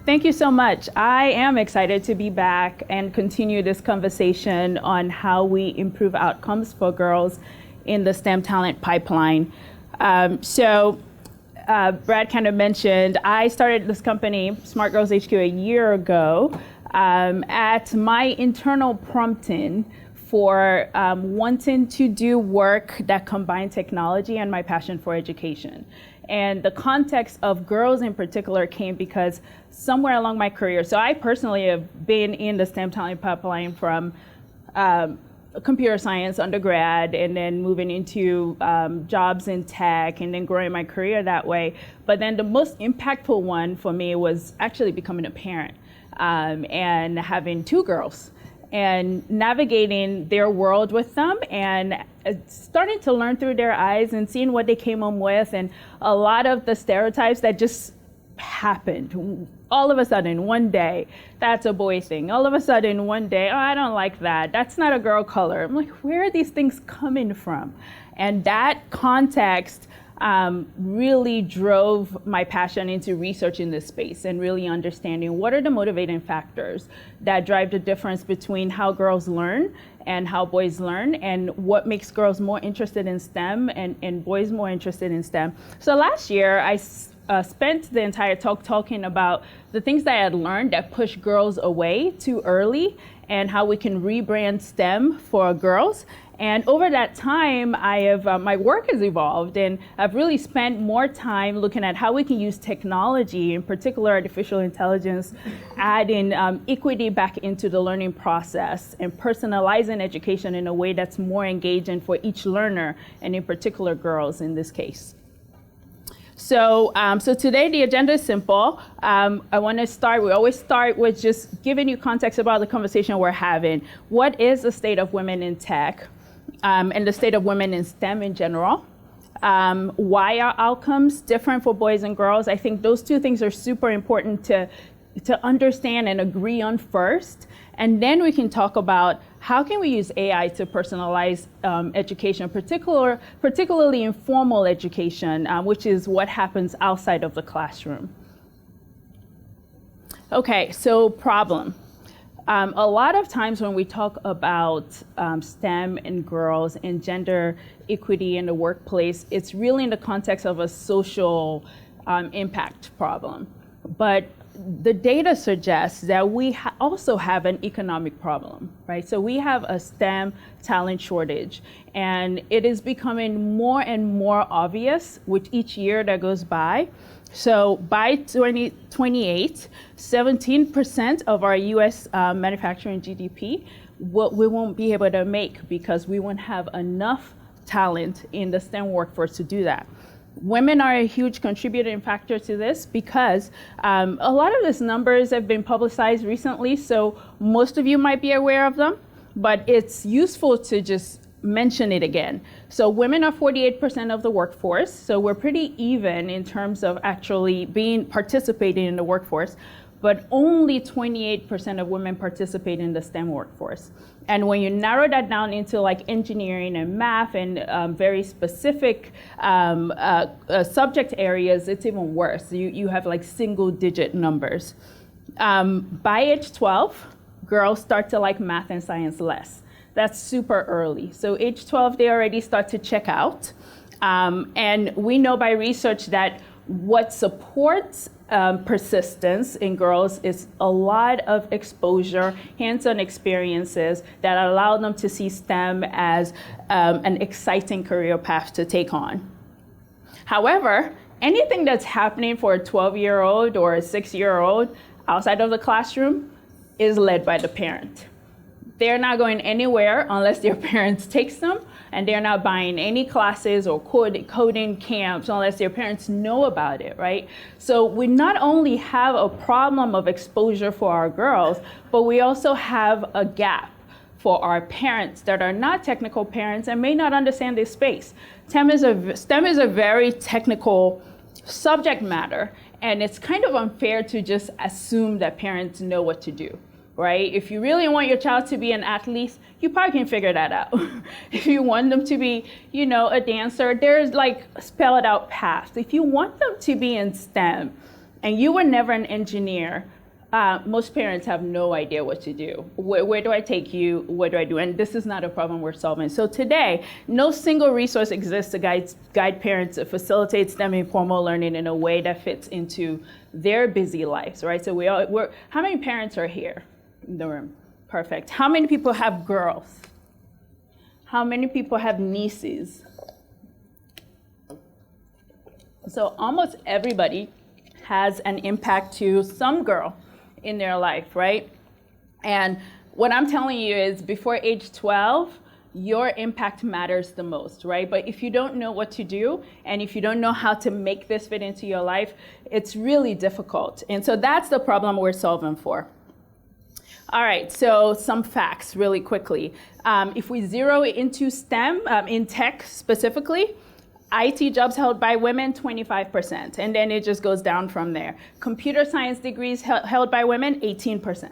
Thank you so much. I am excited to be back and continue this conversation on how we improve outcomes for girls in the STEM talent pipeline. Brad kind of mentioned, I started this company, Smart Girls HQ, a year ago at my internal prompting for wanting to do work that combined technology and my passion for education. And the context of girls in particular came because somewhere along my career, so I personally have been in the STEM talent pipeline from computer science undergrad and then moving into jobs in tech and then growing my career that way. But then the most impactful one for me was actually becoming a parent and having two girls and navigating their world with them and starting to learn through their eyes and seeing what they came home with and a lot of the stereotypes that just happened. All of a sudden, one day, that's a boy thing. All of a sudden, one day, oh, I don't like that. That's not a girl color. I'm like, where are these things coming from? And that context really drove my passion into researching this space and really understanding what are the motivating factors that drive the difference between how girls learn and how boys learn and what makes girls more interested in STEM and boys more interested in STEM. So last year, I spent the entire talk talking about the things that I had learned that push girls away too early and how we can rebrand STEM for girls. And over that time, my work has evolved and I've really spent more time looking at how we can use technology, in particular artificial intelligence, adding equity back into the learning process and personalizing education in a way that's more engaging for each learner and in particular girls in this case. So today the agenda is simple. I want to start, we always start with just giving you context about the conversation we're having. What is the state of women in tech and the state of women in STEM in general? Why are outcomes different for boys and girls? I think those two things are super important to understand and agree on first. And then we can talk about how can we use AI to personalize education, particularly informal education, which is what happens outside of the classroom. Okay, so problem. A lot of times when we talk about STEM and girls and gender equity in the workplace, it's really in the context of a social impact problem. But the data suggests that we also have an economic problem, right? So we have a STEM talent shortage, and it is becoming more and more obvious with each year that goes by. So by 2028, 17% of our US manufacturing GDP, we won't be able to make because we won't have enough talent in the STEM workforce to do that. Women are a huge contributing factor to this because a lot of these numbers have been publicized recently, so most of you might be aware of them, but it's useful to just mention it again. So women are 48% of the workforce, so we're pretty even in terms of actually participating in the workforce, but only 28% of women participate in the STEM workforce. And when you narrow that down into like engineering and math and very specific subject areas, it's even worse. You have like single digit numbers. By age 12, girls start to like math and science less. That's super early. So age 12, they already start to check out. And we know by research that what supports persistence in girls is a lot of exposure, hands-on experiences that allow them to see STEM as an exciting career path to take on. However, anything that's happening for a 12-year-old or a 6-year-old outside of the classroom is led by the parent. They're not going anywhere unless their parents takes them, and they're not buying any classes or coding camps unless their parents know about it, right? So we not only have a problem of exposure for our girls, but we also have a gap for our parents that are not technical parents and may not understand this space. STEM is a very technical subject matter, and it's kind of unfair to just assume that parents know what to do. Right? If you really want your child to be an athlete, you probably can figure that out. If you want them to be, a dancer, there's like spelled out paths. If you want them to be in STEM and you were never an engineer, most parents have no idea what to do. Where do I take you? What do I do? And this is not a problem we're solving. So today, no single resource exists to guide parents to facilitate STEM informal learning in a way that fits into their busy lives, right? So how many parents are here in the room? Perfect. How many people have girls? How many people have nieces? So almost everybody has an impact to some girl in their life, right? And what I'm telling you is before age 12, your impact matters the most, right? But if you don't know what to do, and if you don't know how to make this fit into your life, it's really difficult. And so that's the problem we're solving for. All right, so some facts really quickly. If we zero into STEM, in tech specifically, IT jobs held by women, 25%, and then it just goes down from there. Computer science degrees held by women, 18%.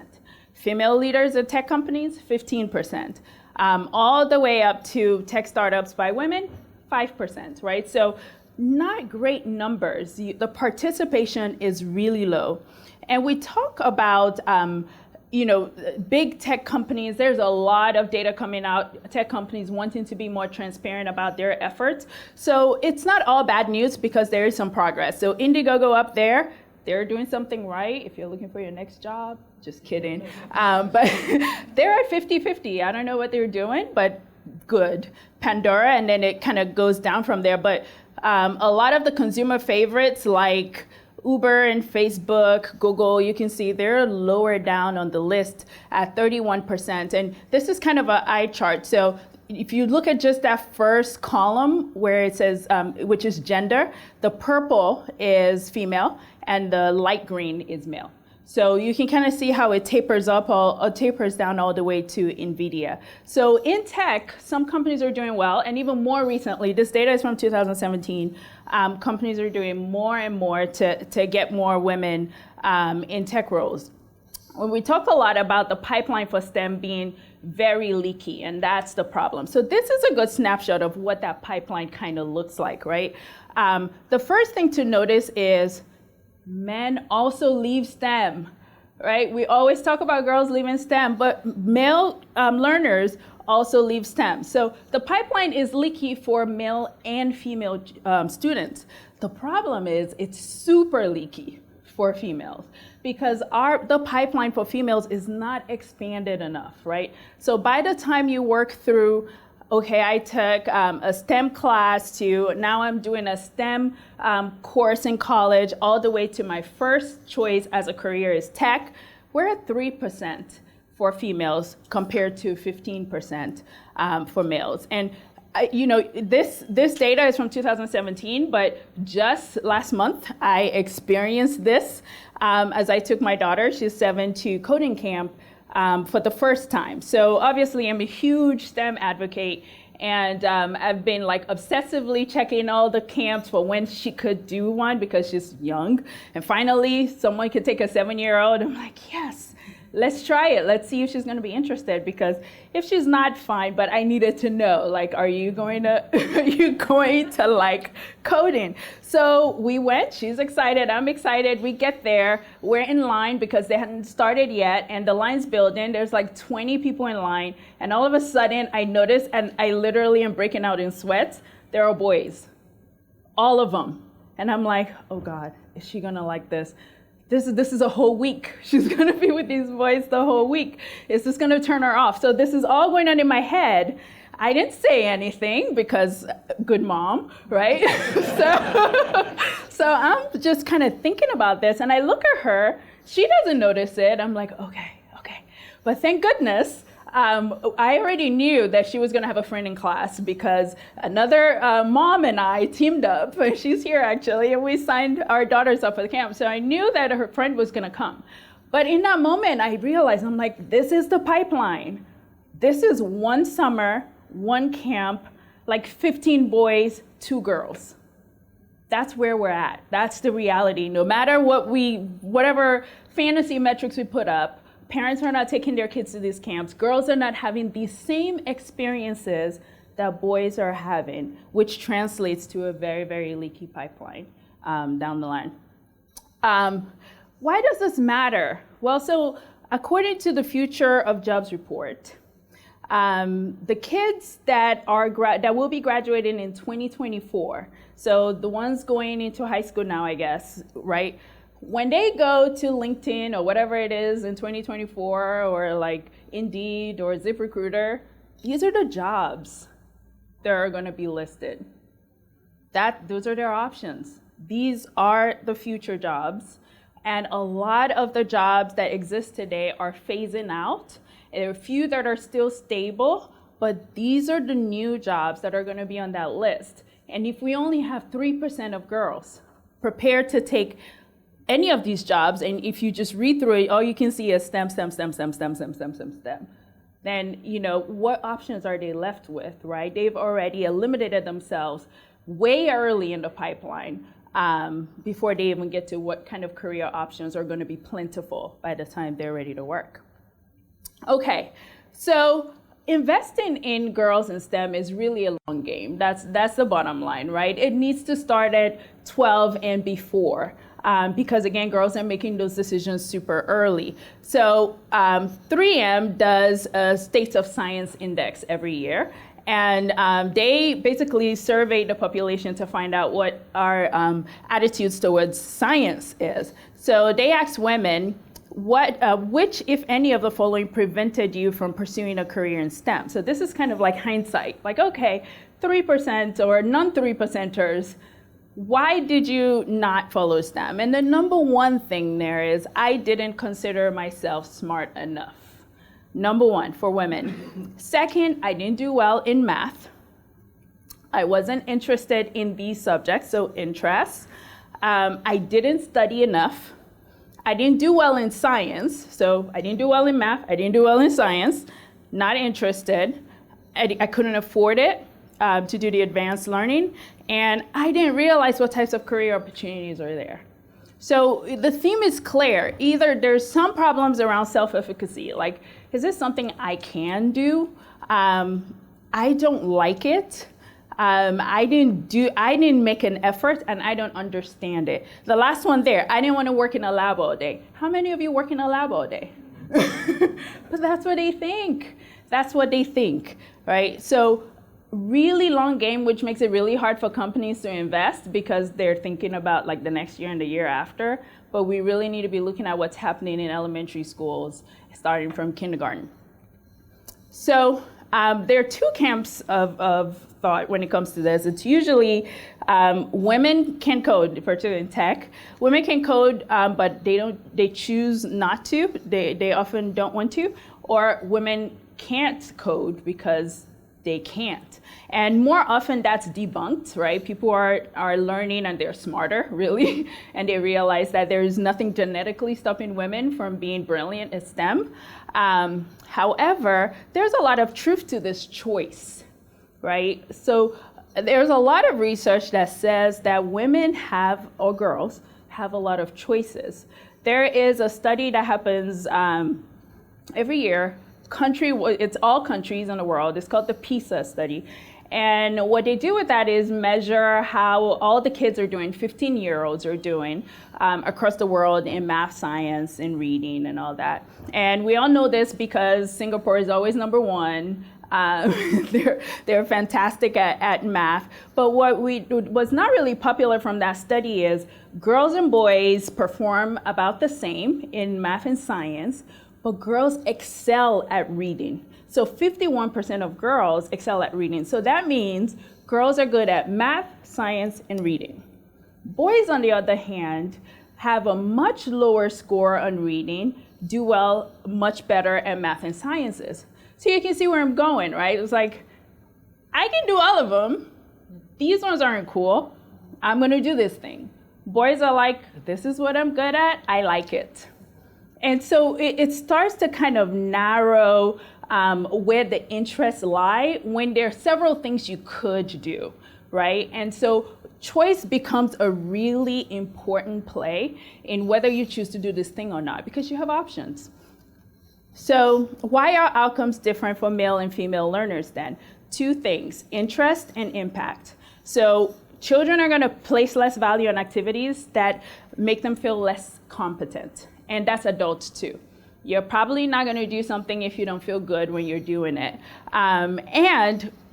Female leaders at tech companies, 15%. All the way up to tech startups by women, 5%, right? So not great numbers. The participation is really low. And we talk about big tech companies, there's a lot of data coming out, tech companies wanting to be more transparent about their efforts. So it's not all bad news because there is some progress. So Indiegogo up there, they're doing something right. If you're looking for your next job, just kidding. But they're at 50-50. I don't know what they're doing, but good. Pandora, and then it kind of goes down from there. But a lot of the consumer favorites like Uber and Facebook, Google, you can see they're lower down on the list at 31%. And this is kind of an eye chart. So if you look at just that first column where it says, which is gender, the purple is female and the light green is male. So you can kind of see how it tapers up, tapers down all the way to NVIDIA. So in tech, some companies are doing well, and even more recently, this data is from 2017, companies are doing more and more to get more women in tech roles. When we talk a lot about the pipeline for STEM being very leaky, and that's the problem. So this is a good snapshot of what that pipeline kind of looks like, right? The first thing to notice is men also leave STEM, right? We always talk about girls leaving STEM, but male learners also leave STEM. So the pipeline is leaky for male and female students. The problem is it's super leaky for females because the pipeline for females is not expanded enough, right? So by the time you work through, okay, I took a STEM class to now I'm doing a STEM course in college all the way to my first choice as a career is tech, we're at 3% for females compared to 15% for males. And this data is from 2017, but just last month I experienced this as I took my daughter, she's 7, to coding camp for the first time. So obviously I'm a huge STEM advocate, and I've been like obsessively checking all the camps for when she could do one because she's young. And finally someone could take a 7-year-old. I'm like, yes, let's try it. Let's see if she's going to be interested, because if she's not, fine, but I needed to know, like, are you going to like coding? So we went, she's excited, I'm excited, we get there, we're in line because they hadn't started yet, and the line's building, there's like 20 people in line, and all of a sudden I notice, and I literally am breaking out in sweats, there are boys, all of them. And I'm like, oh God, is she gonna like this? This is a whole week. She's gonna be with these boys the whole week. Is this gonna turn her off? So this is all going on in my head. I didn't say anything because good mom, right? so I'm just kind of thinking about this, and I look at her, she doesn't notice it. I'm like, okay. But thank goodness, I already knew that she was going to have a friend in class because another mom and I teamed up, and she's here actually, and we signed our daughters up for the camp. So I knew that her friend was going to come. But in that moment, I realized, I'm like, this is the pipeline. This is one summer, one camp, like 15 boys, 2 girls. That's where we're at. That's the reality. No matter whatever fantasy metrics we put up, parents are not taking their kids to these camps. Girls are not having these same experiences that boys are having, which translates to a very, very leaky pipeline down the line. Why does this matter? Well, so according to the Future of Jobs report, the kids that will be graduating in 2024, so the ones going into high school now, I guess, right? When they go to LinkedIn or whatever it is in 2024, or like Indeed or ZipRecruiter, these are the jobs that are going to be listed. Those are their options. These are the future jobs. And a lot of the jobs that exist today are phasing out. There are a few that are still stable, but these are the new jobs that are going to be on that list. And if we only have 3% of girls prepared to take any of these jobs, and if you just read through it, all you can see is STEM, STEM, STEM, STEM, STEM, STEM, STEM, STEM, STEM, then, what options are they left with, right? They've already eliminated themselves way early in the pipeline before they even get to what kind of career options are going to be plentiful by the time they're ready to work. Okay, so investing in girls in STEM is really a long game. That's the bottom line, right? It needs to start at 12 and before. Because again, girls are making those decisions super early. So 3M does a State of Science Index every year. And they basically survey the population to find out what our attitudes towards science is. So they asked women, which, if any, of the following prevented you from pursuing a career in STEM? So this is kind of like hindsight. Like, okay, 3% or non-3%ers, why did you not follow STEM? And the number one thing there is, I didn't consider myself smart enough. Number one for women. Second, I didn't do well in math. I wasn't interested in these subjects, so interests. I didn't study enough. I didn't do well in science, so I didn't do well in math. I didn't do well in science. Not interested. I couldn't afford it to do the advanced learning. And I didn't realize what types of career opportunities are there. So the theme is clear. Either there's some problems around self-efficacy, like, is this something I can do? I don't like it. I didn't make an effort, and I don't understand it. The last one there, I didn't want to work in a lab all day. How many of you work in a lab all day? But that's what they think. That's what they think, right? So really long game, which makes it really hard for companies to invest because they're thinking about like the next year and the year after. But we really need to be looking at what's happening in elementary schools, starting from kindergarten. So there are two camps of thought when it comes to this. It's usually women can code, particularly in tech. Women can code, but they choose not to. They often don't want to. Or women can't code because they can't. And more often that's debunked, right? People are learning and they're smarter, really, and they realize that there's nothing genetically stopping women from being brilliant at STEM. However, there's a lot of truth to this choice, right? So there's a lot of research that says that women have, or girls, have a lot of choices. There is a study that happens every year. It's all countries in the world. It's called the PISA study. And what they do with that is measure how all the kids are doing, 15-year-olds are doing across the world in math, science, and reading and all that. And we all know this because Singapore is always number one. They're fantastic at math. But what was not really popular from that study is girls and boys perform about the same in math and science, but girls excel at reading. So 51% of girls excel at reading. So that means girls are good at math, science, and reading. Boys, on the other hand, have a much lower score on reading, do well, much better at math and sciences. So you can see where I'm going, right? It's like, I can do all of them. These ones aren't cool. I'm gonna do this thing. Boys are like, this is what I'm good at, I like it. And so it starts to kind of narrow where the interests lie when there are several things you could do, right? And so choice becomes a really important play in whether you choose to do this thing or not, because you have options. So why are outcomes different for male and female learners then? Two things, interest and impact. So children are going to place less value on activities that make them feel less competent. and that's adults too. You're probably not going to do something if you don't feel good when you're doing it.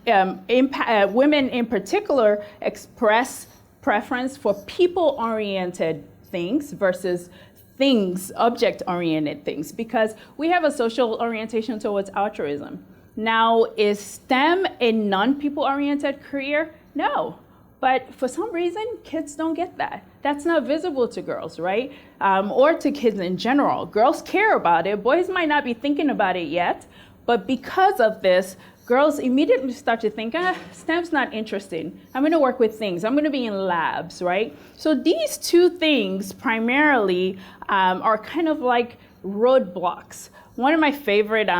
Women in particular express preference for people-oriented things versus things, object-oriented things, because we have a social orientation towards altruism. Now, is STEM a non-people-oriented career? No. But for some reason, kids don't get that. That's not visible to girls, right? Or to kids in general. Girls care about it. Boys might not be thinking about it yet. But because of this, girls immediately start to think, STEM's not interesting. I'm going to work with things. I'm going to be in labs, right? So these two things primarily are kind of like roadblocks. One of my favorite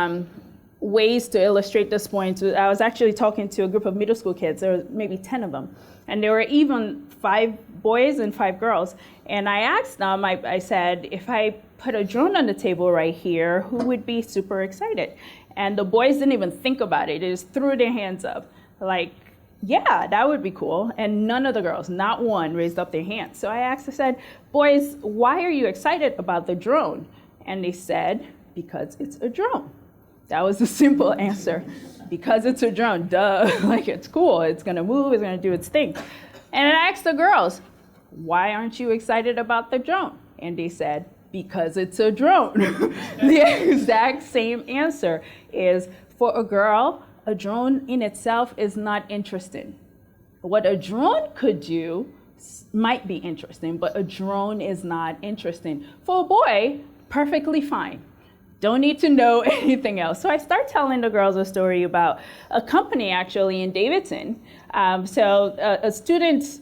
ways to illustrate this point, I was actually talking to a group of middle school kids. There were maybe 10 of them. And there were even 5 boys and 5 girls. And I asked them, I said, if I put a drone on the table right here, who would be super excited? And the boys didn't even think about it. They just threw their hands up. Like, yeah, that would be cool. And none of the girls, not one, raised up their hands. So I said, boys, why are you excited about the drone? And they said, because it's a drone. That was the simple answer. Because it's a drone, duh, like it's cool, it's gonna move, it's gonna do its thing. And I asked the girls, why aren't you excited about the drone? And they said, because it's a drone. The exact same answer is, for a girl, a drone in itself is not interesting. What a drone could do might be interesting, but a drone is not interesting. For a boy, perfectly fine. Don't need to know anything else. So I start telling the girls a story about a company actually in Davidson. A student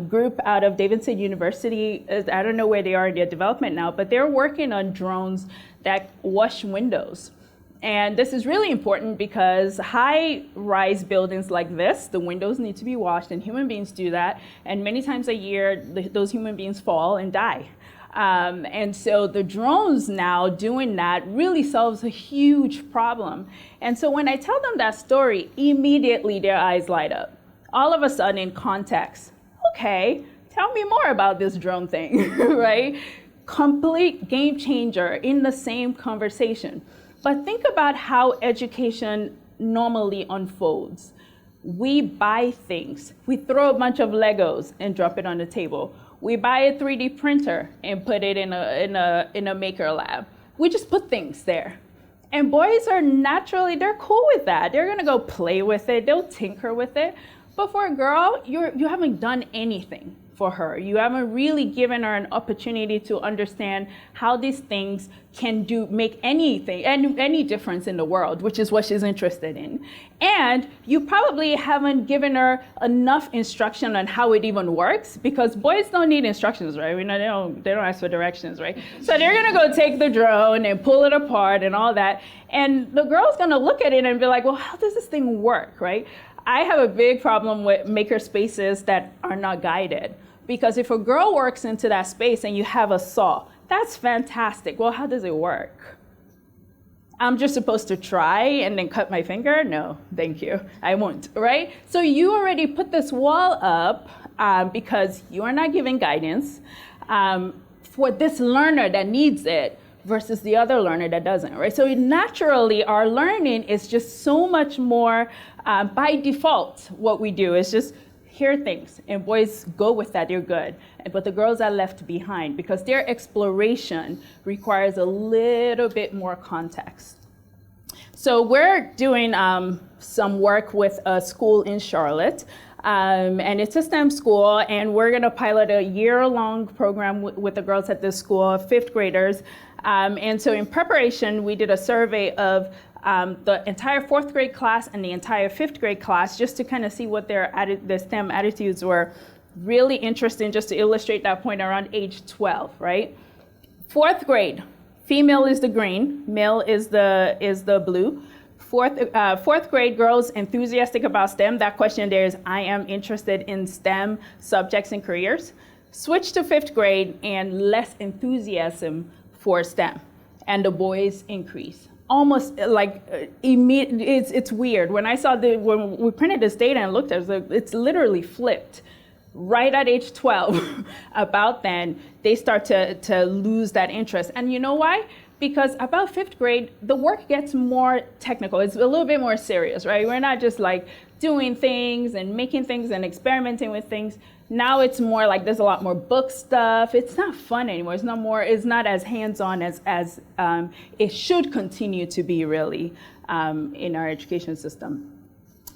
group out of Davidson University, I don't know where they are in their development now, but they're working on drones that wash windows. And this is really important because high-rise buildings like this, the windows need to be washed, and human beings do that. And many times a year, those human beings fall and die. And so the drones now doing that really solves a huge problem. And so when I tell them that story, immediately their eyes light up. All of a sudden, in context, okay, tell me more about this drone thing, right? Complete game changer in the same conversation. But think about how education normally unfolds. We buy things. We throw a bunch of Legos and drop it on the table. We buy a 3D printer and put it in a maker lab. We just put things there. And boys are naturally, they're cool with that. They're gonna go play with it, they'll tinker with it. But for a girl, you haven't done anything for her. You haven't really given her an opportunity to understand how these things can make any difference in the world, which is what she's interested in. And you probably haven't given her enough instruction on how it even works, because boys don't need instructions, right? They don't ask for directions, right? So they're gonna go take the drone and pull it apart and all that. And the girl's gonna look at it and be like, well, how does this thing work, right? I have a big problem with maker spaces that are not guided. Because if a girl works into that space and you have a saw, that's fantastic. Well, how does it work? I'm just supposed to try and then cut my finger? No, thank you. I won't, right? So you already put this wall up because you are not giving guidance for this learner that needs it versus the other learner that doesn't, right? So naturally, our learning is just so much more by default. What we do is just hear things, and boys go with that, they're good. But the girls are left behind because their exploration requires a little bit more context. So we're doing some work with a school in Charlotte, and it's a STEM school, and we're gonna pilot a year-long program with the girls at this school, 5th graders. And so in preparation, we did a survey of the entire 4th grade class and the entire 5th grade class, just to kind of see what their STEM attitudes were. Really interesting, just to illustrate that point, around age 12, right? 4th grade, female is the green, male is the blue. 4th grade girls enthusiastic about STEM. That question there is, I am interested in STEM subjects and careers. Switch to 5th grade and less enthusiasm for STEM, and the boys increase. Almost like it's weird. When I saw when we printed this data and looked at it, it's literally flipped. right at age 12, about then, they start to lose that interest. And you know why? Because about 5th grade, the work gets more technical. It's a little bit more serious, right? We're not just like doing things and making things and experimenting with things. Now it's more like there's a lot more book stuff. It's not fun anymore. It's not as hands-on as it should continue to be, really, in our education system.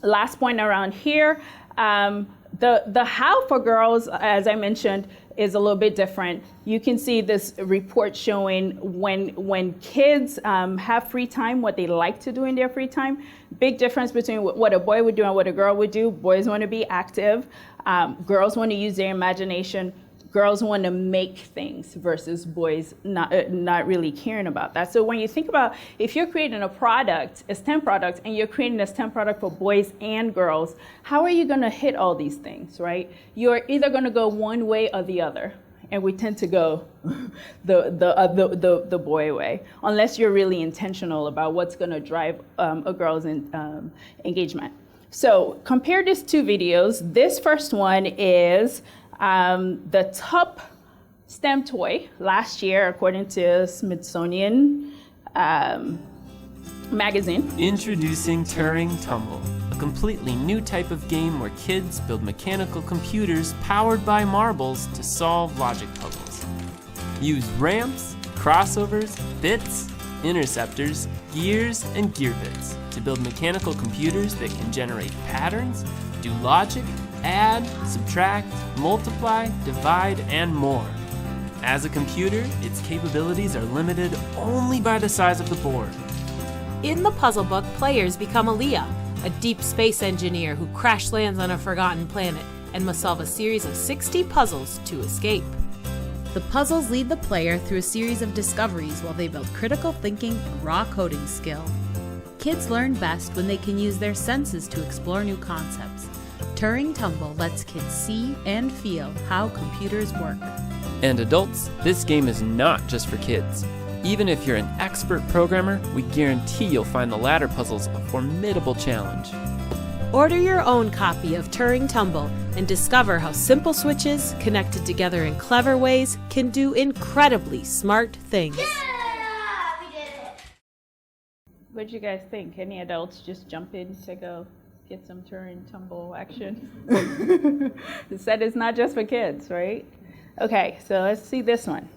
Last point around here, the how for girls, as I mentioned, is a little bit different. You can see this report showing when kids have free time, what they like to do in their free time. Big difference between what a boy would do and what a girl would do. Boys want to be active. Girls want to use their imagination. Girls want to make things versus boys not really caring about that. So when you think about if you're creating a product, a STEM product, and you're creating a STEM product for boys and girls, how are you going to hit all these things, right? You're either going to go one way or the other. And we tend to go the boy way, unless you're really intentional about what's going to drive a girl's engagement. So compare these 2 videos. This first one is the top STEM toy last year, according to Smithsonian magazine. Introducing Turing Tumble, a completely new type of game where kids build mechanical computers powered by marbles to solve logic puzzles. Use ramps, crossovers, bits, interceptors, gears, and gear bits to build mechanical computers that can generate patterns, do logic, add, subtract, multiply, divide, and more. As a computer, its capabilities are limited only by the size of the board. In the puzzle book, players become Aaliyah, a deep space engineer who crash lands on a forgotten planet and must solve a series of 60 puzzles to escape. The puzzles lead the player through a series of discoveries while they build critical thinking and raw coding skill. Kids learn best when they can use their senses to explore new concepts. Turing Tumble lets kids see and feel how computers work. And adults, this game is not just for kids. Even if you're an expert programmer, we guarantee you'll find the ladder puzzles a formidable challenge. Order your own copy of Turing Tumble and discover how simple switches, connected together in clever ways, can do incredibly smart things. Yeah, we did it. What did you guys think? Any adults just jump in to go get some Turing Tumble action? It said it's not just for kids, right? Okay, so let's see this one.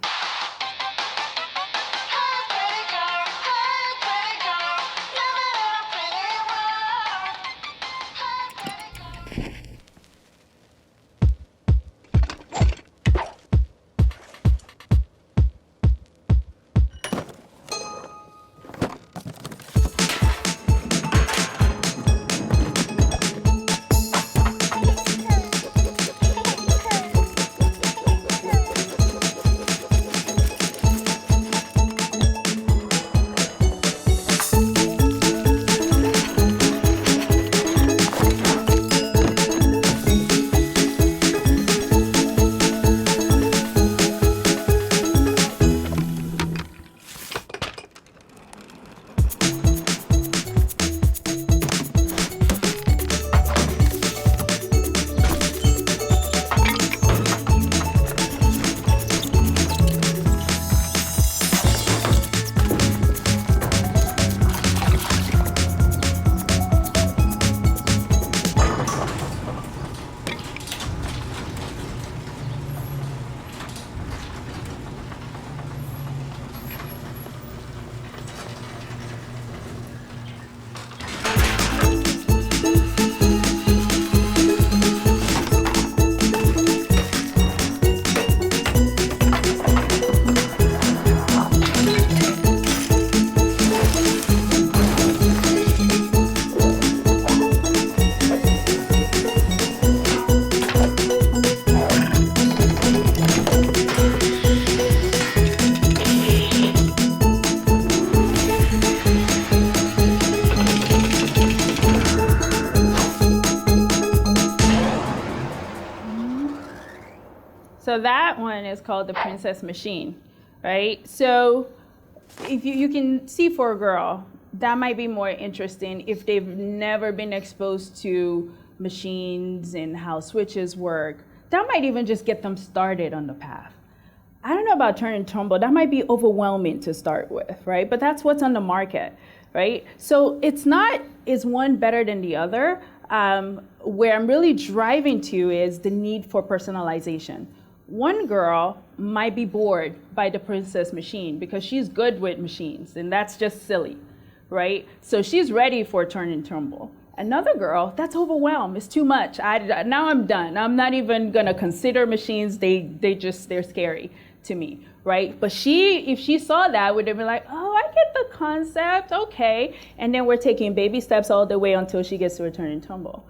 So that one is called the Princess Machine, right? So if you can see for a girl, that might be more interesting if they've never been exposed to machines and how switches work. that might even just get them started on the path. I don't know about turn and tumble. That might be overwhelming to start with, right? But that's what's on the market, right? So it's not, is one better than the other? Where I'm really driving to is the need for personalization. One girl might be bored by the princess machine because she's good with machines, and that's just silly, right? So she's ready for turn and tumble. Another girl, that's overwhelmed. It's too much. Now I'm done. I'm not even gonna consider machines. They're scary to me, right? But if she saw that, would have been like, oh, I get the concept, okay. And then we're taking baby steps all the way until she gets to a turn and tumble.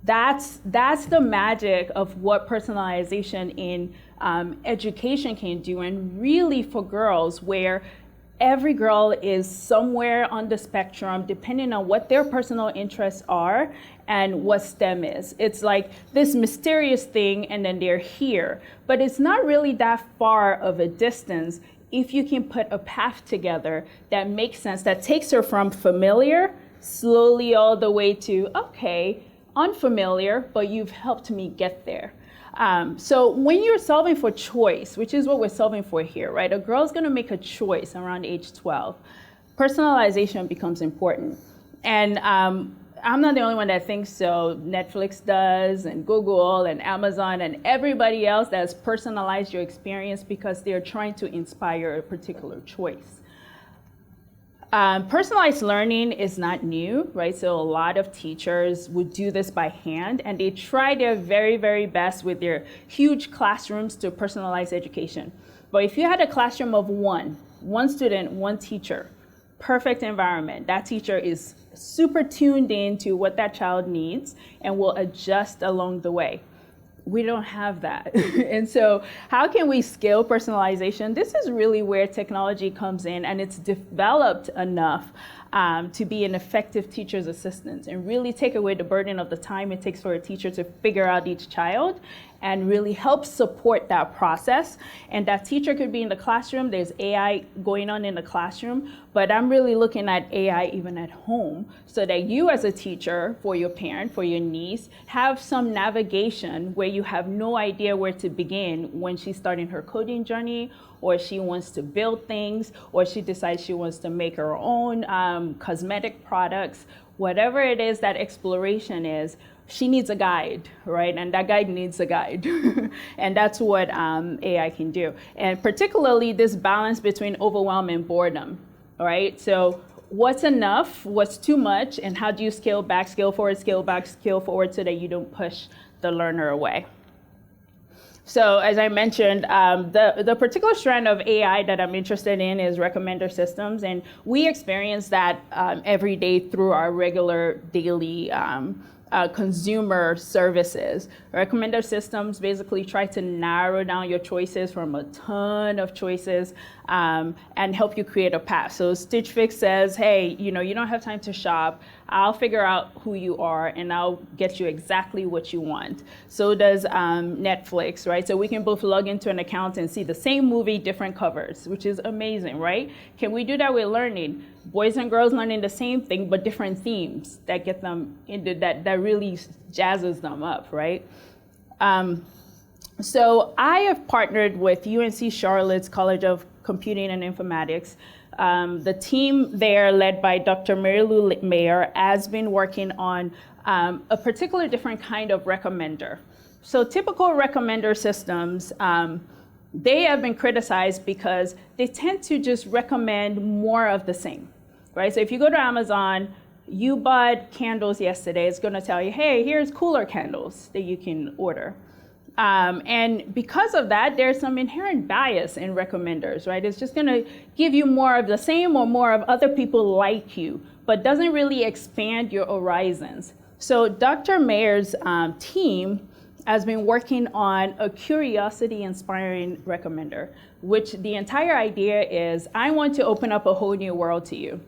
That's the magic of what personalization in education can do, and really for girls, where every girl is somewhere on the spectrum depending on what their personal interests are and what STEM is. It's like this mysterious thing, and then they're here. But it's not really that far of a distance if you can put a path together that makes sense, that takes her from familiar slowly all the way to, okay, unfamiliar, but you've helped me get there. So when you're solving for choice, which is what we're solving for here, right? A girl's gonna make a choice around age 12. Personalization becomes important. And I'm not the only one that thinks so. Netflix does, and Google, and Amazon, and everybody else that has personalized your experience because they're trying to inspire a particular choice. Personalized learning is not new, right? So a lot of teachers would do this by hand, and they try their very, very best with their huge classrooms to personalize education. But if you had a classroom of one student, one teacher, perfect environment, that teacher is super tuned into what that child needs and will adjust along the way. We don't have that. And so how can we scale personalization? This is really where technology comes in, and it's developed enough to be an effective teacher's assistant and really take away the burden of the time it takes for a teacher to figure out each child and really help support that process. And that teacher could be in the classroom, there's AI going on in the classroom, but I'm really looking at AI even at home so that you as a teacher, for your parent, for your niece, have some navigation where you have no idea where to begin when she's starting her coding journey, or she wants to build things, or she decides she wants to make her own cosmetic products. Whatever it is that exploration is, she needs a guide, right? And that guide needs a guide. And that's what AI can do. And particularly this balance between overwhelm and boredom, right? So what's enough, what's too much, and how do you scale back, scale forward, scale back, scale forward so that you don't push the learner away? So as I mentioned, the particular strand of AI that I'm interested in is recommender systems. And we experience that every day through our regular daily consumer services. Recommender systems basically try to narrow down your choices from a ton of choices and help you create a path. So Stitch Fix says, hey, you don't have time to shop. I'll figure out who you are and I'll get you exactly what you want. So does Netflix, right? So we can both log into an account and see the same movie, different covers, which is amazing, right? Can we do that with learning? Boys and girls learning the same thing, but different themes that get them into that really jazzes them up, right? So I have partnered with UNC Charlotte's College of Computing and Informatics. The team there, led by Dr. Mary Lou Mayer, has been working on a particular different kind of recommender. So typical recommender systems, they have been criticized because they tend to just recommend more of the same, right? So if you go to Amazon, you bought candles yesterday, it's gonna tell you, hey, here's cooler candles that you can order. And because of that, there's some inherent bias in recommenders, right? It's just gonna give you more of the same or more of other people like you, but doesn't really expand your horizons. So Dr. Mayer's team has been working on a curiosity-inspiring recommender, which the entire idea is, I want to open up a whole new world to you.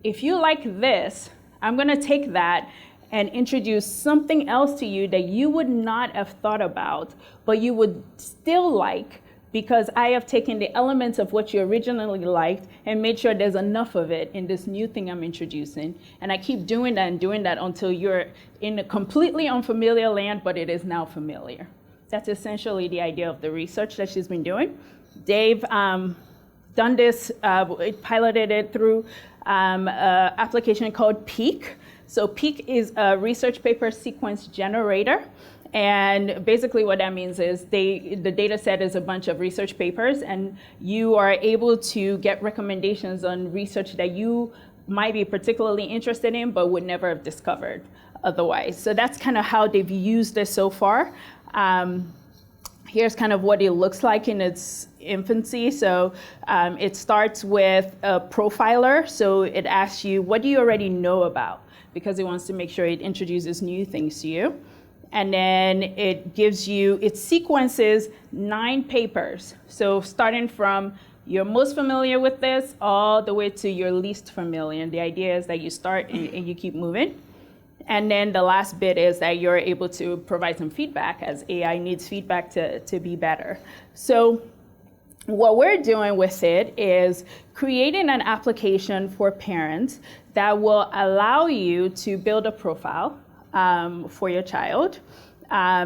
If you like this, I'm gonna take that and introduce something else to you that you would not have thought about, but you would still like, because I have taken the elements of what you originally liked and made sure there's enough of it in this new thing I'm introducing. And I keep doing that and doing that until you're in a completely unfamiliar land, but it is now familiar, That's essentially the idea of the research that she's been doing. They've done this, piloted it through an application called Peak. So Peak is a research paper sequence generator. And basically what that means is the data set is a bunch of research papers, and you are able to get recommendations on research that you might be particularly interested in but would never have discovered otherwise. So that's kind of how they've used this so far. Here's kind of what it looks like in its infancy. So it starts with a profiler. So it asks you, what do you already know about? Because it wants to make sure it introduces new things to you. And then it gives you, it sequences 9 papers. So starting from you're most familiar with this all the way to your least familiar. And the idea is that you start and you keep moving. And then the last bit is that you're able to provide some feedback, as AI needs feedback to be better. So what we're doing with it is creating an application for parents that will allow you to build a profile for your child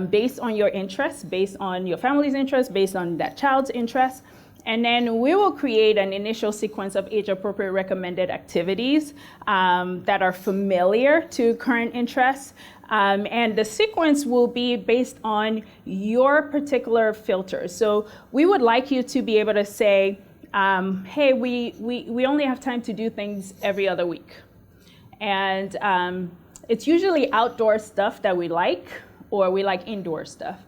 based on your interests, based on your family's interests, based on that child's interests. And then we will create an initial sequence of age-appropriate recommended activities that are familiar to current interests. And the sequence will be based on your particular filters. So we would like you to be able to say, hey, we only have time to do things every other week. And it's usually outdoor stuff that we like, or we like indoor stuff.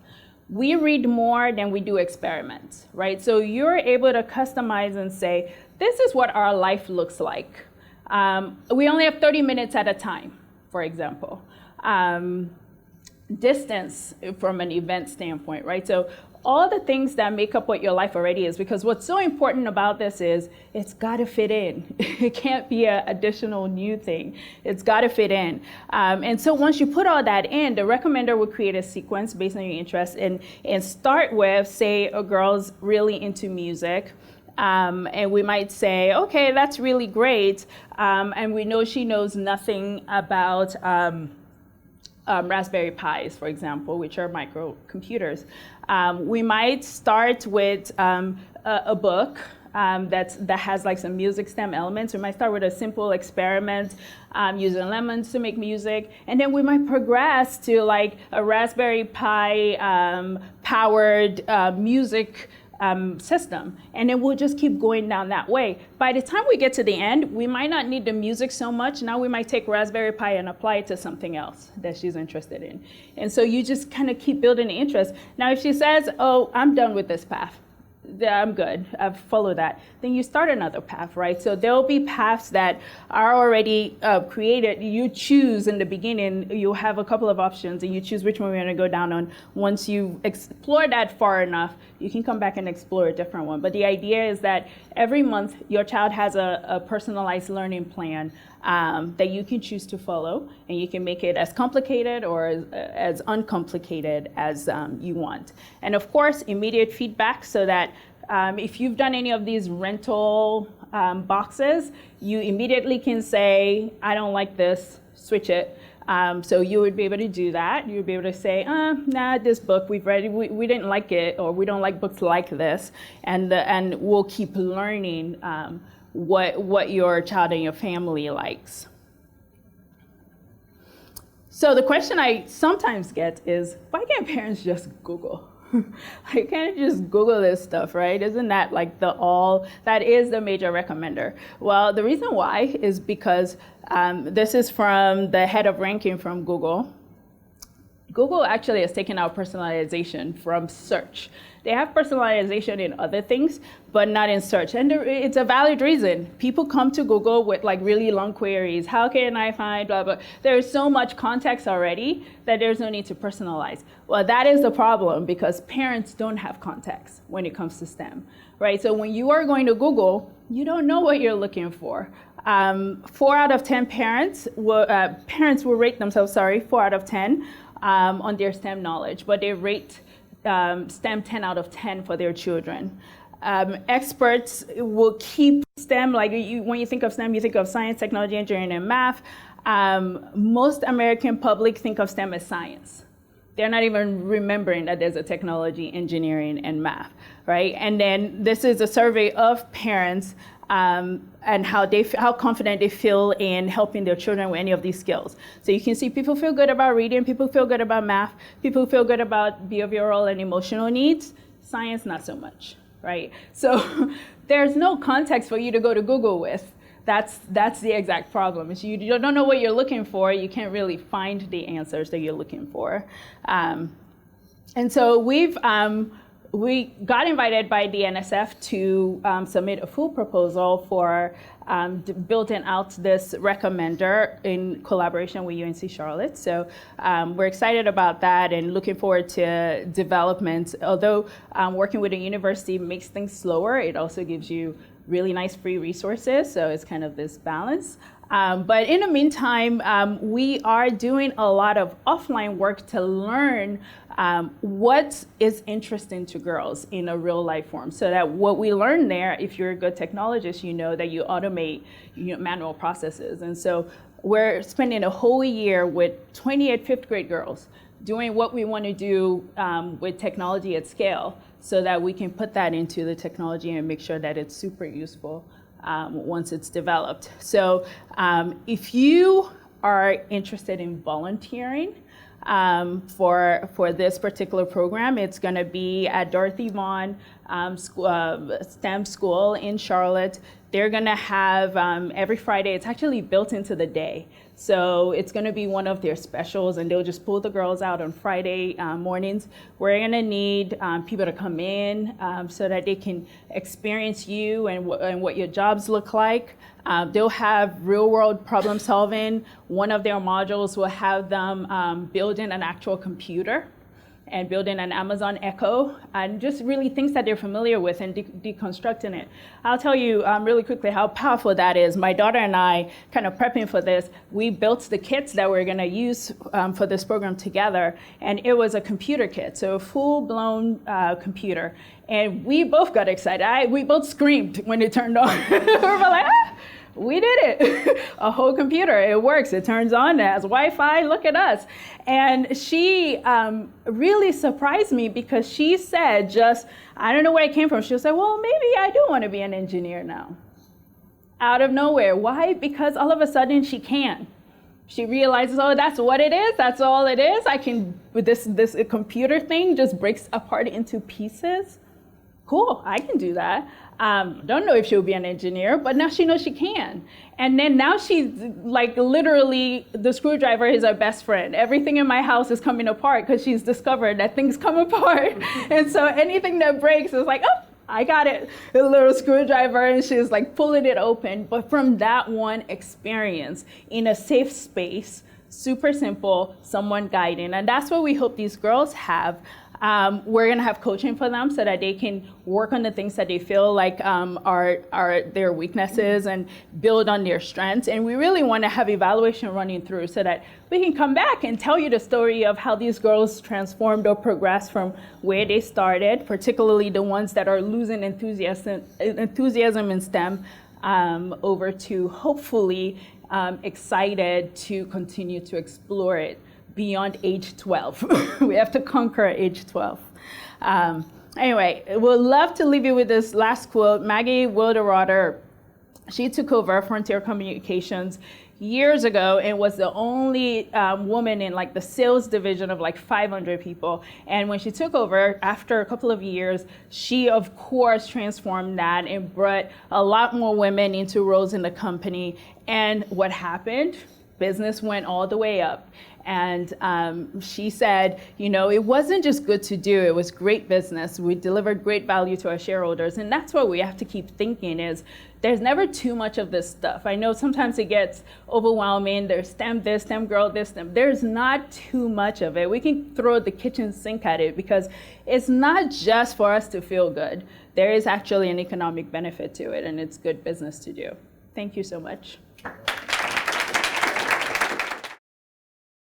We read more than we do experiments, right? So you're able to customize and say, this is what our life looks like. We only have 30 minutes at a time, for example. Distance from an event standpoint, right? So all the things that make up what your life already is, because what's so important about this is it's got to fit in. It can't be an additional new thing. It's got to fit in. And so once you put all that in, the recommender will create a sequence based on your interests and start with, say, a girl's really into music. And we might say, okay, that's really great. And we know she knows nothing about Raspberry Pis, for example, which are microcomputers. We might start with a book that has like some music STEM elements. We might start with a simple experiment using lemons to make music, and then we might progress to like a Raspberry Pi powered music system, and then we'll just keep going down that way. By the time we get to the end, we might not need the music so much. Now we might take Raspberry Pi and apply it to something else that she's interested in. And so you just kind of keep building the interest. Now if she says, oh, I'm done with this path, I'm good, I've followed that, then you start another path, right? So there'll be paths that are already created. You choose in the beginning, you'll have a couple of options, and you choose which one you're going to go down on. Once you explore that far enough, you can come back and explore a different one. But the idea is that every month your child has a personalized learning plan that you can choose to follow, and you can make it as complicated or as uncomplicated as you want. And of course, immediate feedback, so that if you've done any of these rental boxes, you immediately can say, I don't like this, switch it. So you would be able to do that. You would be able to say, nah, this book, we've read it, we didn't like it, or we don't like books like this, and we'll keep learning what your child and your family likes. So the question I sometimes get is, why can't parents just Google? Like, can't you just Google this stuff, right? Isn't that like that is the major recommender? Well, the reason why is because this is from the head of ranking from Google. Google actually has taken out personalization from search. They have personalization in other things, but not in search. And it's a valid reason. People come to Google with like really long queries. How can I find blah, blah. There's so much context already that there's no need to personalize. Well, that is the problem, because parents don't have context when it comes to STEM, right? So when you are going to Google, you don't know what you're looking for. 4 out of 10 parents will rate themselves, 4 out of 10 on their STEM knowledge, but they rate STEM 10 out of 10 for their children. Experts will keep STEM, like when you think of STEM, you think of science, technology, engineering, and math. Most American public think of STEM as science. They're not even remembering that there's a technology, engineering, and math, right? And then this is a survey of parents and how confident they feel in helping their children with any of these skills. So you can see people feel good about reading, people feel good about math, people feel good about behavioral and emotional needs. Science, not so much, right? So there's no context for you to go to Google with. That's the exact problem. Is you don't know what you're looking for, you can't really find the answers that you're looking for. And so we got invited by the NSF to submit a full proposal for building out this recommender in collaboration with UNC Charlotte. So we're excited about that and looking forward to development. Although working with a university makes things slower, it also gives you really nice free resources, so it's kind of this balance. But in the meantime, we are doing a lot of offline work to learn what is interesting to girls in a real life form, so that what we learn there, if you're a good technologist, you know that you automate manual processes. And so we're spending a whole year with 28 fifth grade girls doing what we want to do with technology at scale, so that we can put that into the technology and make sure that it's super useful once it's developed. So if you are interested in volunteering for this particular program, it's going to be at Dorothy Vaughan STEM School in Charlotte. They're going to have every Friday, it's actually built into the day. So it's going to be one of their specials, and they'll just pull the girls out on Friday mornings. We're going to need people to come in so that they can experience you and what your jobs look like. They'll have real-world problem solving. One of their modules will have them building an actual computer and building an Amazon Echo, and just really things that they're familiar with and deconstructing it. I'll tell you really quickly how powerful that is. My daughter and I, kind of prepping for this, we built the kits that we're gonna use for this program together, and it was a computer kit, so a full-blown computer. And we both got excited. We both screamed when it turned on. We were like, ah! We did it. A whole computer, it works, it turns on, it has Wi-Fi, look at us. And she really surprised me, because she said I don't know where it came from, she was like, well, maybe I do want to be an engineer now. Out of nowhere. Why? Because all of a sudden she can. She realizes, oh, that's what it is, that's all it is. I can, with this computer thing just breaks apart into pieces. Cool, I can do that. Don't know if she'll be an engineer, but now she knows she can. And then now she's like literally the screwdriver is her best friend. Everything in my house is coming apart because she's discovered that things come apart. And so anything that breaks is like, oh, I got it, a little screwdriver, and she's like pulling it open. But from that one experience in a safe space, super simple, someone guiding. And that's what we hope these girls have. We're going to have coaching for them so that they can work on the things that they feel like are their weaknesses and build on their strengths. And we really want to have evaluation running through so that we can come back and tell you the story of how these girls transformed or progressed from where they started, particularly the ones that are losing enthusiasm in STEM over to hopefully excited to continue to explore it beyond age 12. We have to conquer age 12. Anyway, we'd love to leave you with this last quote. Maggie Wilderotter, she took over Frontier Communications years ago and was the only woman in like the sales division of like 500 people. And when she took over, after a couple of years, she of course transformed that and brought a lot more women into roles in the company. And what happened? Business went all the way up. And she said, it wasn't just good to do, it was great business. We delivered great value to our shareholders. And that's what we have to keep thinking is there's never too much of this stuff. I know sometimes it gets overwhelming. There's STEM this, STEM girl this, STEM. There's not too much of it. We can throw the kitchen sink at it because it's not just for us to feel good. There is actually an economic benefit to it, and it's good business to do. Thank you so much.